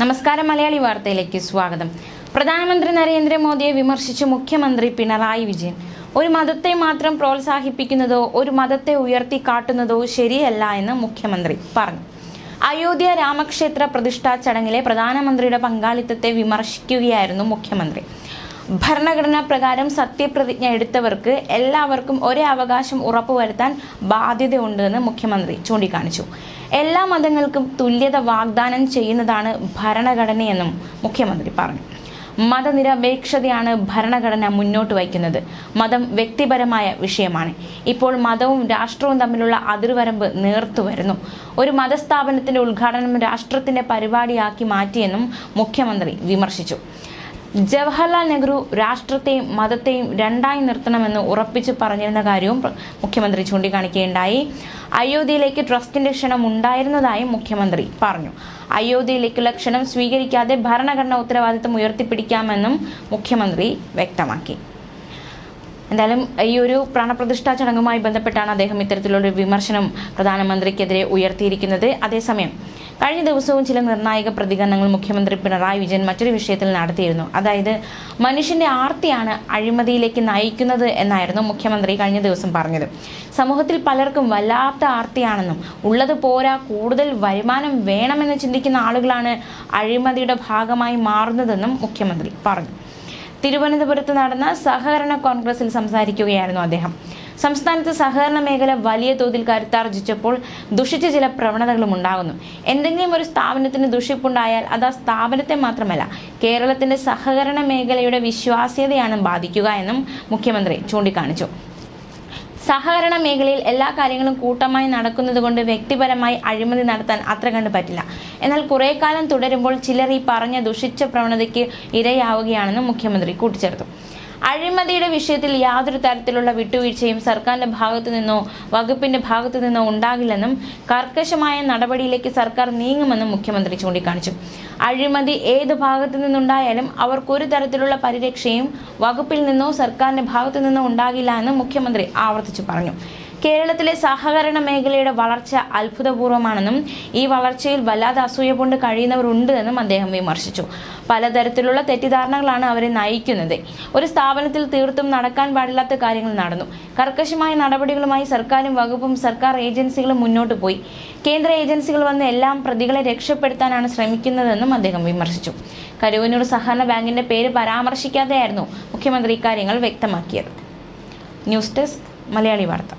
നമസ്കാരം, മലയാളി വാർത്തയിലേക്ക് സ്വാഗതം. പ്രധാനമന്ത്രി നരേന്ദ്രമോദിയെ വിമർശിച്ച് മുഖ്യമന്ത്രി പിണറായി വിജയൻ. ഒരു മതത്തെ മാത്രം പ്രോത്സാഹിപ്പിക്കുന്നതോ ഒരു മതത്തെ ഉയർത്തിക്കാട്ടുന്നതോ ശരിയല്ല എന്ന് മുഖ്യമന്ത്രി പറഞ്ഞു. അയോധ്യ രാമക്ഷേത്ര പ്രതിഷ്ഠാ ചടങ്ങിലെ പ്രധാനമന്ത്രിയുടെ പങ്കാളിത്തത്തെ വിമർശിക്കുകയായിരുന്നു മുഖ്യമന്ത്രി. ഭരണഘടനാ പ്രകാരം സത്യപ്രതിജ്ഞ എടുത്തവർക്ക് എല്ലാവർക്കും ഒരേ അവകാശം ഉറപ്പുവരുത്താൻ ബാധ്യതയുണ്ടെന്ന് മുഖ്യമന്ത്രി ചൂണ്ടിക്കാണിച്ചു. എല്ലാ മതങ്ങൾക്കും തുല്യത വാഗ്ദാനം ചെയ്യുന്നതാണ് ഭരണഘടനയെന്നും മുഖ്യമന്ത്രി പറഞ്ഞു. മതനിരപേക്ഷതയാണ് ഭരണഘടന മുന്നോട്ട് വയ്ക്കുന്നത്. മതം വ്യക്തിപരമായ വിഷയമാണ്. ഇപ്പോൾ മതവും രാഷ്ട്രവും തമ്മിലുള്ള അതിർവരമ്പ് നേർത്തു വരുന്നു. ഒരു മതസ്ഥാപനത്തിന്റെ ഉദ്ഘാടനം രാഷ്ട്രത്തിന്റെ പരിപാടിയാക്കി മാറ്റിയെന്നും മുഖ്യമന്ത്രി വിമർശിച്ചു. ജവഹർലാൽ നെഹ്റു രാഷ്ട്രത്തെയും മതത്തെയും രണ്ടായി നിർത്തണമെന്ന് ഉറപ്പിച്ചു പറഞ്ഞിരുന്ന കാര്യവും മുഖ്യമന്ത്രി ചൂണ്ടിക്കാണിക്കുകയുണ്ടായി. അയോധ്യയിലേക്ക് ട്രസ്റ്റിന്റെ ക്ഷണം ഉണ്ടായിരുന്നതായും മുഖ്യമന്ത്രി പറഞ്ഞു. അയോധ്യയിലേക്കുള്ള ക്ഷണം സ്വീകരിക്കാതെ ഭരണഘടനാ ഉത്തരവാദിത്തം ഉയർത്തിപ്പിടിക്കാമെന്നും മുഖ്യമന്ത്രി വ്യക്തമാക്കി. എന്തായാലും ഈ ഒരു പ്രാണപ്രതിഷ്ഠാ ചടങ്ങുമായി ബന്ധപ്പെട്ടാണ് അദ്ദേഹം ഇത്തരത്തിലുള്ള വിമർശനം പ്രധാനമന്ത്രിക്കെതിരെ ഉയർത്തിയിരിക്കുന്നത്. അതേസമയം കഴിഞ്ഞ ദിവസവും ചില നിർണായക പ്രതികരണങ്ങൾ മുഖ്യമന്ത്രി പിണറായി വിജയൻ മറ്റൊരു വിഷയത്തിൽ നടത്തിയിരുന്നു. അതായത് മനുഷ്യന്റെ ആർത്തിയാണ് അഴിമതിയിലേക്ക് നയിക്കുന്നത് എന്നായിരുന്നു മുഖ്യമന്ത്രി കഴിഞ്ഞ ദിവസം പറഞ്ഞത്. സമൂഹത്തിൽ പലർക്കും വല്ലാത്ത ആർത്തിയാണെന്നും ഉള്ളത് പോരാ കൂടുതൽ വരുമാനം വേണമെന്ന് ചിന്തിക്കുന്ന ആളുകളാണ് അഴിമതിയുടെ ഭാഗമായി മാറുന്നതെന്നും മുഖ്യമന്ത്രി പറഞ്ഞു. തിരുവനന്തപുരത്ത് നടന്ന സഹകരണ കോൺഗ്രസിൽ സംസാരിക്കുകയായിരുന്നു അദ്ദേഹം. സംസ്ഥാനത്ത് സഹകരണ മേഖല വലിയ തോതിൽ കരുത്താർജിച്ചപ്പോൾ ദുഷിച്ച ചില പ്രവണതകളും ഉണ്ടാകുന്നു. എന്തെങ്കിലും ഒരു സ്ഥാപനത്തിന് ദുഷിപ്പുണ്ടായാൽ അത് ആ സ്ഥാപനത്തെ മാത്രമല്ല കേരളത്തിന്റെ സഹകരണ മേഖലയുടെ വിശ്വാസ്യതയാണ് ബാധിക്കുക എന്നും മുഖ്യമന്ത്രി ചൂണ്ടിക്കാണിച്ചു. സഹകരണ മേഖലയിൽ എല്ലാ കാര്യങ്ങളും കൂട്ടമായി നടക്കുന്നത് കൊണ്ട് വ്യക്തിപരമായി അഴിമതി നടത്താൻ അത്ര കണ്ട് പറ്റില്ല. എന്നാൽ കുറെ കാലം തുടരുമ്പോൾ ചിലർ ഈ പറഞ്ഞ ദുഷിച്ച പ്രവണതയ്ക്ക് ഇരയാവുകയാണെന്നും മുഖ്യമന്ത്രി കൂട്ടിച്ചേർത്തു. അഴിമതിയുടെ വിഷയത്തിൽ യാതൊരു തരത്തിലുള്ള വിട്ടുവീഴ്ചയും സർക്കാരിന്റെ ഭാഗത്തു നിന്നോ വകുപ്പിന്റെ ഭാഗത്തു നിന്നോ ഉണ്ടാകില്ലെന്നും കർക്കശമായ നടപടിയിലേക്ക് സർക്കാർ നീങ്ങുമെന്നും മുഖ്യമന്ത്രി ചൂണ്ടിക്കാണിച്ചു. അഴിമതി ഏത് ഭാഗത്തു നിന്നുണ്ടായാലും അവർക്കൊരു തരത്തിലുള്ള പരിരക്ഷയും വകുപ്പിൽ നിന്നോ സർക്കാരിന്റെ ഭാഗത്തു നിന്നോ ഉണ്ടാകില്ല എന്നും മുഖ്യമന്ത്രി ആവർത്തിച്ചു പറഞ്ഞു. കേരളത്തിലെ സഹകരണ മേഖലയുടെ വളർച്ച അത്ഭുതപൂർവ്വമാണെന്നും ഈ വളർച്ചയിൽ വല്ലാതെ അസൂയ കൊണ്ട് കഴിയുന്നവരുണ്ട് എന്നും അദ്ദേഹം വിമർശിച്ചു. പലതരത്തിലുള്ള തെറ്റിദ്ധാരണകളാണ് അവരെ നയിക്കുന്നത്. ഒരു സ്ഥാപനത്തിൽ തീർത്തും നടക്കാൻ പാടില്ലാത്ത കാര്യങ്ങൾ നടന്നു. കർക്കശമായ നടപടികളുമായി സർക്കാരും വകുപ്പും സർക്കാർ ഏജൻസികളും മുന്നോട്ട് പോയി. കേന്ദ്ര ഏജൻസികൾ വന്ന് എല്ലാം പ്രതികളെ രക്ഷപ്പെടുത്താനാണ് ശ്രമിക്കുന്നതെന്നും അദ്ദേഹം വിമർശിച്ചു. കരുവന്നൂർ സഹകരണ ബാങ്കിന്റെ പേര് പരാമർശിക്കാതെയായിരുന്നു മുഖ്യമന്ത്രി ഇക്കാര്യങ്ങൾ വ്യക്തമാക്കിയത്. ന്യൂസ് ഡെസ്ക്, മലയാളി വാർത്ത.